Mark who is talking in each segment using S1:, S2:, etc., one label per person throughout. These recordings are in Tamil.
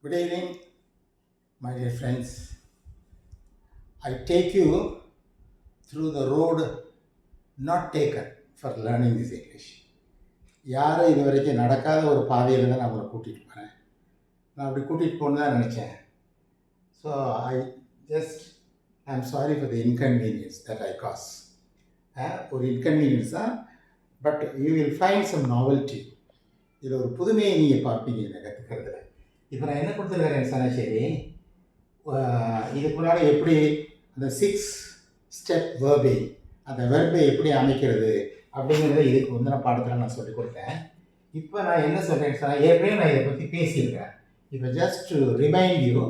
S1: Good evening, my dear friends. I take you through the road not taken for learning this English. யாரும் இது வரைக்கும் நடக்காத ஒரு பாதையில் தான் நான் உங்களை கூட்டிகிட்டு போகிறேன். நான் அப்படி கூட்டிகிட்டு போகணுன்னு தான் நினச்சேன். So I am sorry for the inconvenience that I cause. ஒரு இன்கன்வீனியன்ஸ் தான், but you will find some novelty. இதில் ஒரு புதுமையை நீங்கள் பார்ப்பீங்க இதை கற்றுக்கிறதுல. இப்போ நான் என்ன கொடுத்துருக்கிறேன் சொன்னால், சரி, இதுக்கு முன்னாடி எப்படி அந்த 6 ஸ்டெப் வேர்பை, அந்த வேர்பை எப்படி அமைக்கிறது அப்படிங்கிறத இதுக்கு முந்தின பாடத்தில் நான் சொல்லிக் கொடுத்தேன். இப்போ நான் என்ன சொல்கிறேன்னு சொன்னால், ஏற்கனவே நான் இதை பற்றி பேசியிருக்கேன். இப்போ ஜஸ்ட் டு ரிமைண்ட் யூ,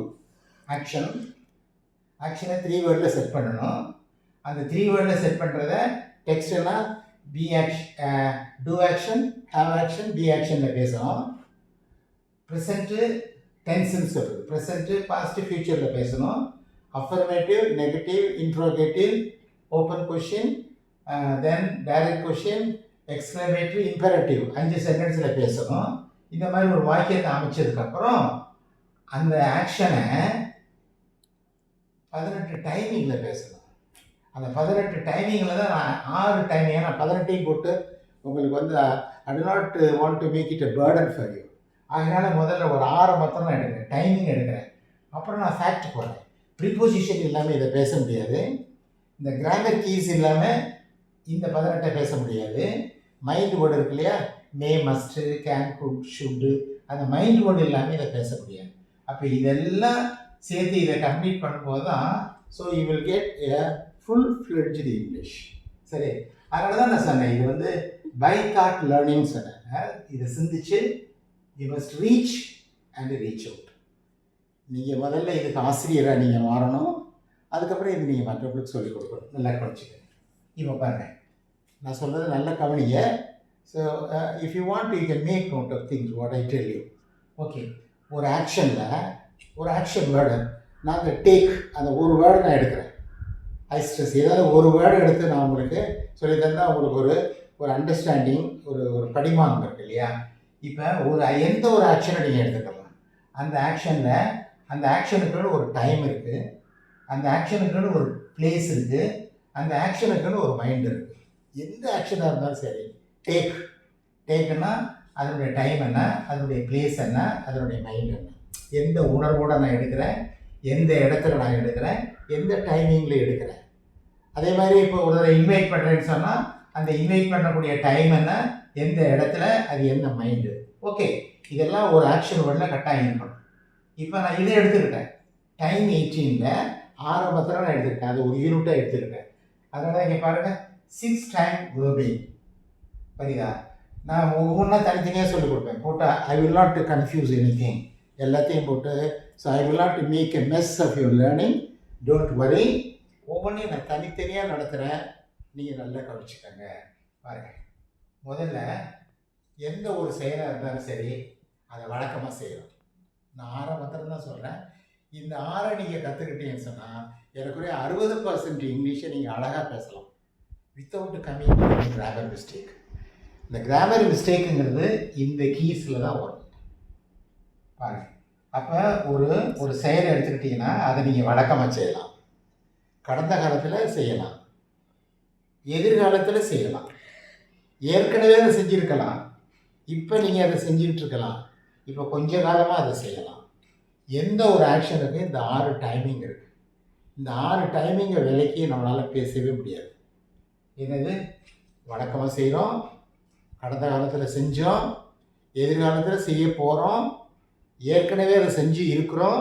S1: ஆக்ஷனை 3 வேர்டில் செட் பண்ணணும். அந்த 3 வேர்டில் செட் பண்ணுறத டெக்ஸ்ட்னா do action, have action, be ஆக்ஷனில் பேசணும். ப்ரெசண்ட்டு டென்ஸ்ன்னு சொல்கிறது, ப்ரெசண்ட்டு பாஸ்ட் ஃபியூச்சரில் பேசணும். Affirmative, negative, interrogative, open question, then direct question, exclamatory, imperative 5 சென்டென்ஸில் பேசணும். இந்த மாதிரி ஒரு வாக்கியத்தை அமைச்சதுக்கப்புறம் அந்த ஆக்ஷனை 18 டைமிங்கில் பேசணும். அந்த 18 டைமிங்கில் தான் நான் 6 டைமிங், ஏன்னா 18 போட்டு உங்களுக்கு வந்து I do not want to make it a burden for you. அதனால் முதல்ல ஒரு 6 மாத்திரம் நான் எடுக்கிறேன், டைமிங் எடுக்கிறேன். அப்புறம் நான் ஃபேக்ட் போடுறேன். ப்ரிப்போசிஷன் இல்லாமல் இதை பேச முடியாது. இந்த கிராமர் கீஸ் இல்லாமல் இந்த 18 பேச முடியாது. மைண்ட் வேர்டு இருக்கு இல்லையா, மே, மஸ்ட்டு, கேன், குட், ஷுட்டு, அந்த மைண்ட் வேர்டு இல்லாமல் இதை பேச முடியாது. அப்போ இதெல்லாம் சேர்த்து இதை கம்ப்ளீட் பண்ணும்போது தான் so you will get a full fledged English. சரி, அதனால தான் நான் சொன்னேன், இது வந்து பை தாட் லேர்னிங் சொன்னேன். இதை சிந்திச்சு you must reach and reach out. நீங்கள் முதல்ல இதுக்கு ஆசிரியராக நீங்கள் மாறணும். அதுக்கப்புறம் இது நீங்கள் மற்றவங்களுக்கு சொல்லிக் கொடுக்கணும். நல்லா கவனிச்சுக்கணும். இப்போ பாருங்கள், நான் சொல்கிறது நல்ல கவனிங்க. So if you want you can make note of things what I tell you. Okay, ஒரு ஆக்ஷன் வேர்டு நாங்கள் டேக், அந்த ஒரு வேர்டு நான் எடுக்கிறேன். ஐ ஸ்ட்ரெஸ், ஏதாவது ஒரு வேர்டு எடுத்து நான் உங்களுக்கு சொல்லி தந்தால் உங்களுக்கு ஒரு அண்டர்ஸ்டாண்டிங், ஒரு படிமானம் இருக்கு இல்லையா. இப்போ எந்த ஒரு ஆக்ஷனை நீங்கள் எடுத்துக்கலாம். அந்த ஆக்ஷனுக்குன்னு ஒரு டைம் இருக்குது, அந்த ஆக்ஷனுக்குன்னு ஒரு பிளேஸ் இருக்குது, அந்த ஆக்ஷனுக்குன்னு ஒரு மைண்ட் இருக்குது. எந்த ஆக்ஷனாக இருந்தாலும் சரி, டேக்குன்னா அதனுடைய டைம் என்ன, அதனுடைய பிளேஸ் என்ன, அதனுடைய மைண்ட் என்ன, எந்த உணர்வோடு நான் எடுக்கிறேன், எந்த இடத்துல நான் எடுக்கிறேன், எந்த டைமிங்கில் எடுக்கிறேன். அதே மாதிரி இப்போ ஒரு தடவை இன்வைட் பண்ணுறேன்னு சொன்னால் அந்த இன்வைட் பண்ணக்கூடிய டைம் என்ன, எந்த இடத்துல, அது என்ன மைண்டு. ஓகே, இதெல்லாம் ஒரு ஆக்ஷன் வேர்டில் கட்டாயம் இருக்கணும். இப்போ நான் இதை எடுத்துக்கிட்டேன், டைம் 18ல் ஆரம்பத்தில் நான் எடுத்துக்கிட்டேன், அது ஒரு யூனிட்டாக எடுத்துக்கிட்டேன். அதனால் இங்கே பாருங்கள், 6 டைம் வேர்பிங். சரிதா? நான் ஒவ்வொன்றா தனித்தனியாக சொல்லிக் கொடுப்பேன். போட்டால் I will not confuse anything, எல்லாத்தையும் போட்டு. So I will not make a mess of your learning, don't worry. ஒவ்வொன்றையும் நான் தனித்தனியாக நடத்துகிறேன், நீங்கள் நல்லா கவனிச்சுக்கோங்க. பாருங்கள், முதல்ல எந்த ஒரு செயலாக இருந்தாலும் சரி அதை வழக்கமாக செய்யணும். நான் 6 மாத்திரம் தான் சொல்கிறேன். இந்த 6 நீங்கள் கற்றுக்கிட்டீங்கன்னு சொன்னால் எனக்குரிய 60% இங்கிலீஷை நீங்கள் அழகாக பேசலாம் வித்தவுட் கம்மிங் கிராமர் மிஸ்டேக். இந்த கிராமர் மிஸ்டேக்குங்கிறது இந்த கீஸில் தான் வரும். பாருங்கள், அப்போ ஒரு செயலை எடுத்துக்கிட்டிங்கன்னா அதை நீங்கள் வழக்கமாக செய்யலாம், கடந்த காலத்தில் செய்யலாம், எதிர்காலத்தில் செய்யலாம், ஏற்கனவே அதை செஞ்சுருக்கலாம், இப்போ நீங்கள் அதை செஞ்சுக்கிட்டு இருக்கலாம், இப்போ கொஞ்ச காலமாக அதை செய்யலாம். எந்த ஒரு ஆக்ஷனுக்கு இந்த 6 டைமிங் இருக்குது. இந்த 6 டைமிங்கை விலைக்கு நம்மளால் பேசவே முடியாது. என்னது, வழக்கமாக செய்கிறோம், கடந்த காலத்தில் செஞ்சோம், எதிர்காலத்தில் செய்ய போகிறோம், ஏற்கனவே அதை செஞ்சு இருக்கிறோம்,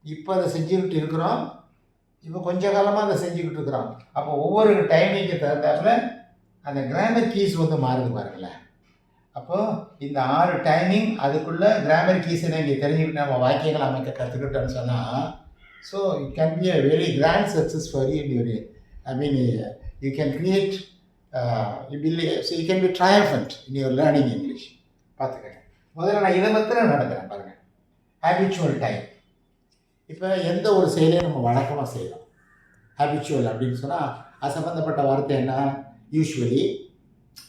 S1: இப்போ அதை செஞ்சுக்கிட்டு இருக்கிறோம், இப்போ கொஞ்ச காலமாக அதை செஞ்சுக்கிட்டு இருக்கிறோம். அப்போ ஒவ்வொரு டைமிங்க்கு தகுந்தாப்புல அந்த கிராமர் கீஸ் வந்து மாறுது பாருங்களேன். அப்போது இந்த 6 டைமிங், அதுக்குள்ளே கிராமர் கீஸை நீங்கள் தெரிஞ்சுக்கிட்டு நம்ம வாக்கியங்கள் அமைக்க கற்றுக்கிட்டோன்னு சொன்னால், so it can be a very grand success for you in your, I mean you can create, so you can be triumphant in your learning English. பார்த்துக்கங்க. முதல்ல நான் இதை மாத்திரம் நடத்துகிறேன் பாருங்கள். Habitual time. இப்போ எந்த ஒரு செயலையும் நம்ம வழக்கமாக செய்யலாம். ஹேபிச்சுவல் அப்படின்னு சொன்னால் அது சம்மந்தப்பட்ட வார்த்தை என்ன, யூஸ்வலி,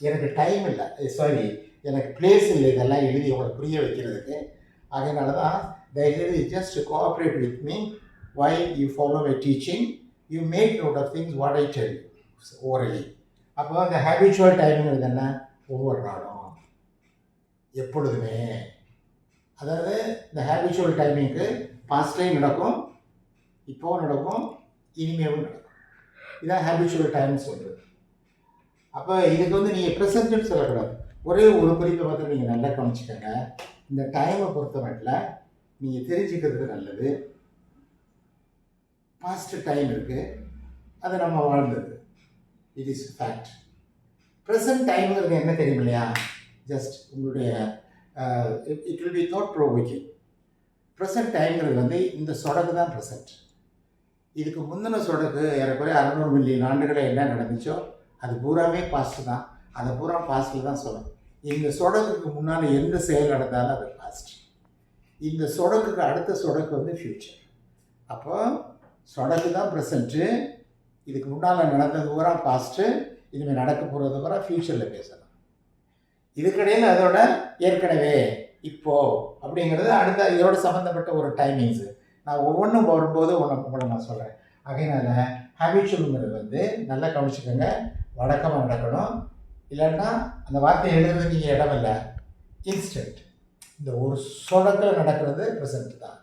S1: எனக்கு டைம் இல்லை, சாரி எனக்கு பிளேஸ் இல்லை, இதெல்லாம் எழுதி உங்களை புரிய வைக்கிறதுக்கு. அதனால தான் தயவுசெய்து just cooperate with me while you follow my teaching. You make note of things what I tell you orally. அப்போ அந்த ஹேபிச்சுவல் டைமிங்கிறது என்ன? ஒவ்வொரு நாளும், எப்பொழுதுமே. அதாவது இந்த ஹேபிச்சுவல் டைமிங்க்கு பாஸ்ட்லேயும் நடக்கும், இப்போவும் நடக்கும், இனிமேவும் நடக்கும். இதான் ஹேபிச்சுவல் டைம்னு சொல்கிறது. அப்போ இதுக்கு வந்து நீங்கள் ப்ரெசன்ட்னு சொல்லக்கூடாது. ஒரே ஒரு குறிப்பை பார்த்து நீங்கள் நல்லா கவனிச்சுக்கோங்க. இந்த டைமை பொறுத்த மட்டும் நீங்கள் தெரிஞ்சுக்கிறதுக்கு நல்லது. பாஸ்ட் டைம் இருக்குது, அது நம்ம வாழ்ந்தது, இட் இஸ் ஃபேக்ட். ப்ரெசன்ட் டைம்ங்கிறது என்ன தெரியும் இல்லையா? ஜஸ்ட் உங்களுடைய it will be thought provoking. Present டைம்ங்கிறது வந்து இந்த சொடக்கு தான் ப்ரெசன்ட். இதுக்கு முந்தின சொடக்கு ஏறக்குறைய 600 மில்லியன் ஆண்டுகளை என்ன நடந்துச்சோ அது பூராமே பாஸ்ட் தான். அதை பூரா பாஸ்ட்டில் தான் சொல்லணும். இந்த சொடக்குக்கு முன்னால் எந்த செயல் நடந்தாலும் அது பாஸ்ட். இந்த சொடக்குக்கு அடுத்த சொடக்கு வந்து ஃப்யூச்சர். அப்போ சொடக்கு தான் ப்ரெசண்ட்டு, இதுக்கு முன்னால் நடந்தது பூரா பாஸ்ட்டு, இனிமேல் நடக்க போகிறது பூரா ஃப்யூச்சரில் பேசலாம். இதுக்கிடையில் அதோட ஏற்கனவே இப்போது அப்படிங்கிறது அடுத்த இதோட சம்மந்தப்பட்ட ஒரு டைமிங்ஸு. நான் ஒவ்வொன்றும் வரும்போது உங்களை நான் சொல்கிறேன். அதனால் ஹேபிச்சுவலுங்கிறது வந்து நல்லா கவனிச்சுக்கோங்க, வழக்கமாக நடக்கணும். இல்லைன்னா அந்த வார்த்தையை எழுதுறதுக்கு நீங்கள் இடம் இல்லை. இன்ஸ்டன்ட், இந்த ஒரு சொடக்கில் நடக்கிறது ப்ரெசண்ட் தான்.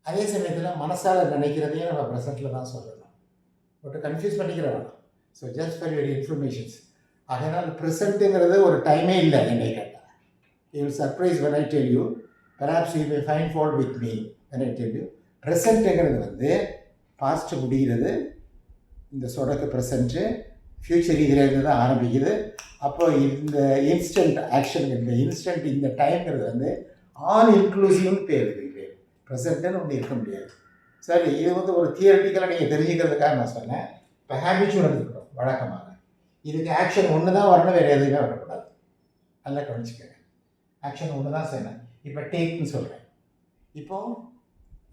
S1: அதே சமயத்தில் மனசால் நினைக்கிறதையும் நம்ம ப்ரெசண்ட்டில் தான் சொல்லணும். பட் கன்ஃபியூஸ் பண்ணிக்கிற வேணாம். So just for your informations. அதனால் ப்ரெசண்ட்டுங்கிறது ஒரு டைமே இல்லை. என்னை கேட்டால் you will surprise when I tell you, perhaps you may find fault with me when I tell you. ப்ரெசண்ட்டுங்கிறது வந்து பாஸ்ட்டு முடிகிறது, இந்த சொடக்கு ப்ரெசண்ட்டு, ஃப்யூச்சர் இதிலேருந்து தான் ஆரம்பிக்குது. அப்போ இந்த இன்ஸ்டன்ட் ஆக்ஷன், இந்த இன்ஸ்டன்ட், இந்த டைம்ங்கிறது வந்து ஆல் இன்க்ளூசிவ்னு பேர். ப்ரெசண்ட்டுன்னு ஒன்று இருக்க முடியாது. சரி, இது வந்து ஒரு தியரட்டிக்கலாக நீங்கள் தெரிஞ்சுக்கிறதுக்காக நான் சொன்னேன். இப்போ ஹேபிச்சுவல் எடுத்துக்கிறோம் வழக்கமாக. இதுக்கு ஆக்ஷன் ஒன்று தான் வரணும், வேறு எதுவுமே வரக்கூடாது. நல்லா கவனிச்சுக்கோங்க. ஆக்ஷன் ஒன்று தான் செய்யணும். இப்போ டேக்னு சொல்கிறேன். இப்போது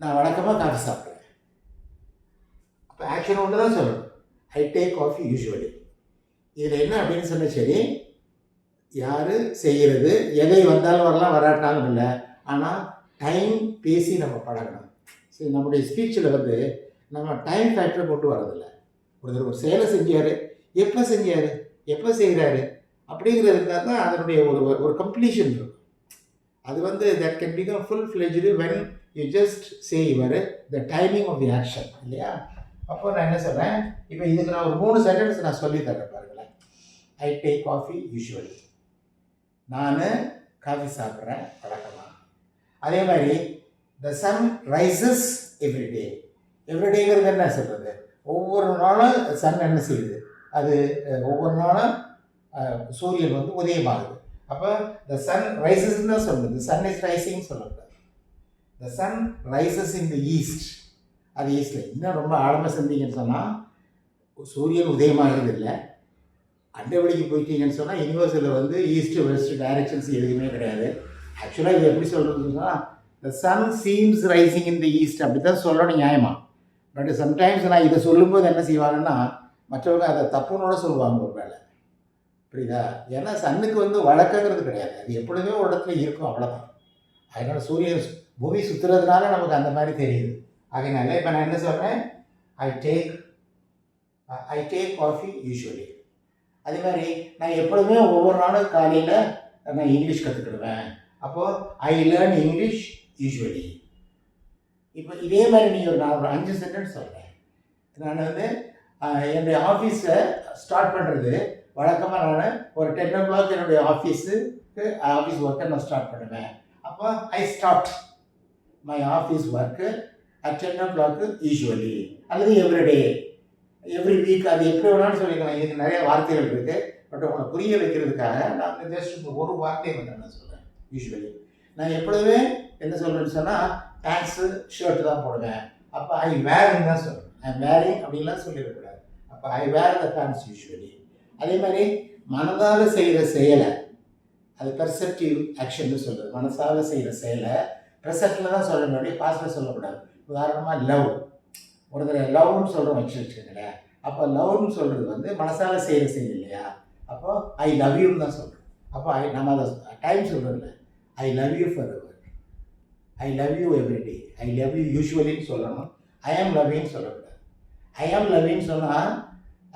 S1: நான் வழக்கமாக காஃபி சாப்பிட்றேன். அப்போ ஆக்ஷன் ஒன்று தான் சொல்லணும். I take coffee usually. இதில் என்ன அப்படின்னு சொன்ன சரி, யார் செய்கிறது, எதை வந்தாலும் வரலாம், வராட்டாலும் இல்லை. ஆனால் டைம் பேசி நம்ம பழகணும். சரி, நம்முடைய ஸ்பீச்சில் வந்து நம்ம டைம் ஃபேக்டரை கொண்டு வரதில்லை. ஒருத்தர் ஒரு செயலை செஞ்சார், எப்போ செஞ்சார், எப்போ செய்கிறாரு அப்படிங்கிறதுக்கு தான் அதனுடைய ஒரு கம்ப்ளீஷன் இருக்கும். அது வந்து that can become full fledged when you just say your the timing of the action, இல்லையா? அப்போ நான் என்ன சொல்கிறேன், இப்போ இதுக்கு நான் ஒரு 3 சென்டென்ஸ் நான் சொல்லி தரேன் பாருங்களேன். I take coffee usually. நான் காஃபி சாப்பிட்றேன் வழக்கமாக. அதே மாதிரி த சன் ரைசஸ் எவ்ரிடே. எவ்ரிடேங்கிறது என்ன சொல்கிறது? ஒவ்வொரு நாளும் சன் என்ன செய்யுது, அது ஒவ்வொரு நாளும் சூரியன் வந்து உதயமாகுது. அப்போ த சன் ரைசஸ்ன்னு தான் சொல்லுது, சன் இஸ் ரைசிங்னு சொல்லக்கூடாது. The sun rises in the east. அது ஈஸ்டில். இன்னும் ரொம்ப ஆழமாக செஞ்சீங்கன்னு சொன்னால் சூரியன் உதயமாகிறது இல்லை. அண்டவெளிக்கு போயிட்டீங்கன்னு சொன்னால் யூனிவர்ஸில் வந்து ஈஸ்ட்டு வெஸ்ட்டு டைரக்ஷன்ஸ் எதுவுமே கிடையாது. ஆக்சுவலாக இது எப்படி சொல்கிறதுன்னு சொன்னால் த Sun seems rising in the east அப்படி தான் சொல்லணும் நியாயமா. பட் சம்டைம்ஸ் நான் இதை சொல்லும்போது என்ன செய்வாங்கன்னா மற்றவங்க அதை தப்புனோட சொல்லுவாங்க ஒரு வேளை. புரியுதா? ஏன்னா சன்னுக்கு வந்து வழக்கங்கிறது கிடையாது, அது எப்பொழுதுமே ஒரு இடத்துல இருக்கும், அவ்வளோதான். அதனால் சூரியன் பூமி சுற்றுறதுனால நமக்கு அந்த மாதிரி தெரியுது. அதனால இப்போ நான் என்ன சொல்கிறேன், ஐ டேக் காஃபி யூஸ்வலி. அதே மாதிரி நான் எப்பொழுதுமே ஒவ்வொரு நாளும் காலையில் நான் இங்கிலீஷ் கற்றுக்கிடுவேன். அப்போது ஐ லேர்ன் இங்கிலீஷ் யூஸ்வலி. இப்போ இதே மாதிரி நான் ஒரு 5 சென்டென்ஸ் சொல்கிறேன். நான் வந்து என்னுடைய ஆஃபீஸை ஸ்டார்ட் பண்ணுறது வழக்கமாக நான் ஒரு 10 o'clock என்னுடைய ஆஃபீஸ் ஒர்க்கை நான் ஸ்டார்ட் பண்ணுவேன். அப்போ I start my office work at 10 o'clock usually. அல்லது எவ்ரிடே, எவ்ரி வீக், அது எப்படி வேணாலும் சொல்லிக்கலாம். இதுக்கு நிறைய வார்த்தைகள் இருக்குது. பட் உங்களை புரிய வைக்கிறதுக்காக நான் ஜஸ்ட் ஒரு வார்த்தையை மட்டும் நான் சொல்கிறேன். யூஸ்வலி நான் எப்பொழுதுமே என்ன சொல்கிறேன்னு சொன்னால் பேண்ட்ஸு ஷர்ட்டு தான் போடுவேன். அப்போ ஐ வேர்ன்னு தான் சொல்கிறேன். ஐ வேரிங் அப்படின்லாம் சொல்லிடக்கூடாது. அப்போ ஐ வேர் த பேண்ட்ஸ் யூஸ்வலி. அதே மாதிரி மனதால் செய்கிற செயலை, அது பெர்செப்டிவ் ஆக்ஷன்னு சொல்கிறது. மனசால் செய்கிற செயலை ப்ரெசெப்டில் தான் சொல்ல முடியும், பாஸ்டில் சொல்லக்கூடாது. உதாரணமாக லவ், ஒருத்தரை லவ்னு சொல்கிறோம் வச்சுருச்சுங்களேன். அப்போ லவ்னு சொல்கிறது வந்து மனசால் செய்கிற செயல் இல்லையா? அப்போ ஐ லவ் யூன்னு தான் சொல்கிறோம். அப்போ நம்ம அதை டைம் சொல்கிறதில்ல, I love you for the work. I love you everyday. I love you யூஸ்வலின்னு சொல்லணும். ஐ ஆம் லவ்வின்னு சொல்லக்கூடாது. ஐ ஆம் லவ்வின்னு சொன்னால்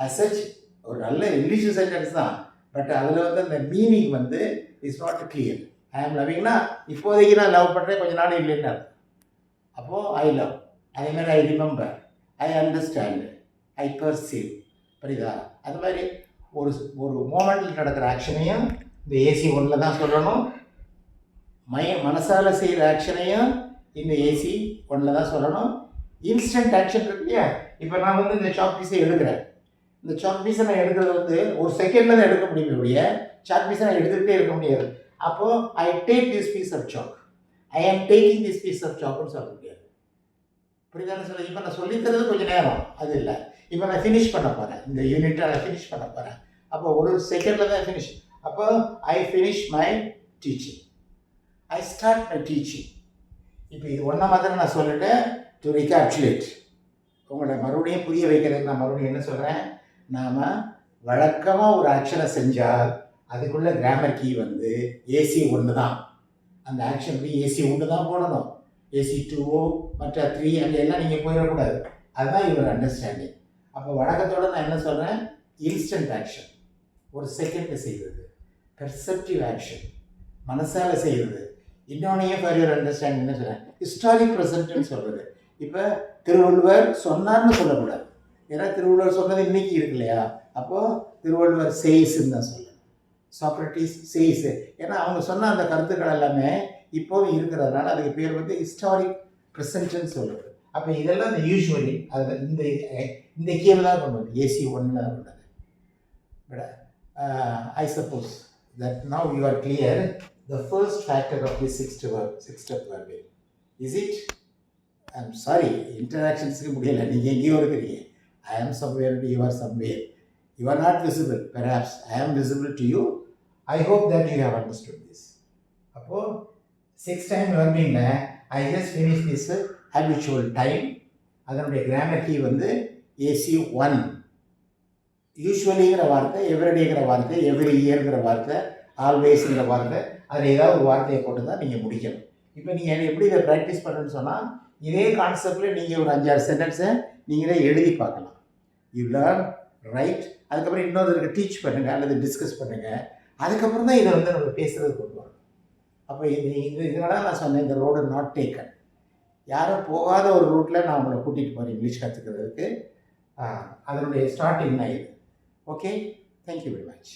S1: அசச் ஒரு நல்ல இங்கிலீஷ் சென்டென்ஸ் தான், பட் அதில் வந்து அந்த மீனிங் வந்து இஸ் நாட் கிளியர். ஐ ஆம் லவ்விங்னா இப்போதைக்கு நான் லவ் பண்ணுறேன், கொஞ்ச நாள் இல்லைன்னு அர்த்தம். அப்போது ஐ லவ், அதேமாதிரி I remember, I understand, I perceive. புரியுதா? அது மாதிரி ஒரு ஒரு மோமெண்ட்டில் நடக்கிற ஆக்ஷனையும் இந்த ஏசி ஒன்றில் தான் சொல்லணும். மனசால் செய்கிற ஆக்ஷனையும் இந்த ஏசி ஒன்றில் தான் சொல்லணும். இன்ஸ்டன்ட் ஆக்ஷன் இருக்கு இல்லையா? இப்போ நான் வந்து இந்த சாக் பீஸை எடுக்கிறேன். இந்த சாக் பீஸை நான் எடுக்கிறது வந்து ஒரு செகண்டில் தான் எடுக்க முடியும். என்னுடைய சாக் பீஸை நான் எடுத்துக்கிட்டே இருக்க முடியாது. அப்போது I take this piece of chalk, I am taking this piece of சாக்னு சொல்ல முடியாது. புரியுதானு சொல்ல? இப்போ நான் சொல்லித்தரது கொஞ்சம் நேரம், அது இல்லை. இப்போ நான் ஃபினிஷ் பண்ண போகிறேன், இந்த யூனிட்டை நான் ஃபினிஷ் பண்ண போகிறேன். அப்போ ஒரு செகண்டில் தான் ஃபினிஷ். அப்போ I finish my teaching, I start my teaching. இப்போ இது ஒன்றா மாத்திரம் நான் சொல்லிட்டேன். டு ரீகேப்சுலேட், உங்களை மறுபடியும் புரிய வைக்கிறதுக்கு நான் மறுபடியும் என்ன சொல்கிறேன், நாம் வழக்கமாக ஒரு ஆக்ஷனை செஞ்சால் அதுக்குள்ளே கிராமர் கீ வந்து ஏசி ஒன்று தான். அந்த ஆக்ஷனுக்கு ஏசி ஒன்று தான் போடணும். ஏசி 2 மற்ற 3 அங்கே எல்லாம் நீங்கள் போயிடக்கூடாது. அதுதான் இவர் அண்டர்ஸ்டாண்டிங். அப்போ வழக்கத்தோடு நான் என்ன சொல்கிறேன், இன்ஸ்டன்ட் ஆக்ஷன், ஒரு செகண்டில் செய்கிறது. பெர்செப்டிவ் ஆக்ஷன், மனசால் செய்கிறது. இன்னொன்னையும் ஃபார் யுவர் அண்டர்ஸ்டாண்டிங் என்ன சொல்கிறேன், ஹிஸ்டாரிக் ப்ரெசன்ட்னு சொல்கிறது. இப்போ திருவள்ளுவர் சொன்னார்னு சொல்லக்கூடாது, ஏன்னா திருவள்ளுவர் சொன்னது இன்றைக்கி இருக்கு இல்லையா? அப்போது திருவள்ளுவர் சேய்ஸ்ன்னு தான் சொல்லணும். சாக்ரட்டிஸ் சேய்ஸ், ஏன்னா அவங்க சொன்ன அந்த கருத்துக்கள் எல்லாமே இப்போவும் இருக்கிறதுனால அதுக்கு பேர் வந்து ஹிஸ்டாரிக் ப்ரெசன்ட்னு சொல்கிறது. அப்போ இதெல்லாம் இந்த யூஸ்வலி அதில் இந்த கீழே தான் கொண்டு வந்து ஏசி ஒன்றில் தான் கொண்டு வந்து. But I suppose that now you are clear the first factor of this six-step verb. Is it? I'm sorry, interactions-க்கு முடியல, நீங்கள் எங்கேயோ இருக்கிறீங்க. I am somewhere and you are somewhere. You are not visible. Perhaps I am visible to you. I hope that you have understood this. அப்போது 6 time verbing I just finished this habitual time. அதனுடைய கிராமர் கீ வந்து AC1. யூஸ்வலிங்கிற வார்த்தை, எவ்ரிடேங்கிற வார்த்தை, எவ்ரி இயர்ங்கிற வார்த்தை, ஆல்வேஸுங்கிற வார்த்தை, அதில் ஏதாவது ஒரு வார்த்தையை போட்டு தான் நீங்கள் முடிக்கணும். இப்போ நீங்கள் எப்படி இதை ப்ராக்டிஸ் பண்ணணும்னு சொன்னால், இதே கான்செப்டில் நீங்கள் ஒரு 5-6 சென்டென்ஸை நீங்களே எழுதி பார்க்கலாம். யூ லேர்ன், ரைட், அதுக்கப்புறம் இன்னொருத்தருக்கு டீச் பண்ணுங்கள் அல்லது டிஸ்கஸ் பண்ணுங்கள். அதுக்கப்புறம் தான் இதை வந்து நம்ம பேசுகிறது கொண்டு வரணும். அப்போ இதனால நான் சொன்னேன், இந்த ரோடு நாட் டேக்கன். யாரும் போகாத ஒரு ரூட்டில் நான் உங்களை கூட்டிகிட்டு போகிறேன் இங்கிலீஷ் கற்றுக்கிறதுக்கு. அதனுடைய ஸ்டார்டிங் தான் இது. Okay, thank you very much.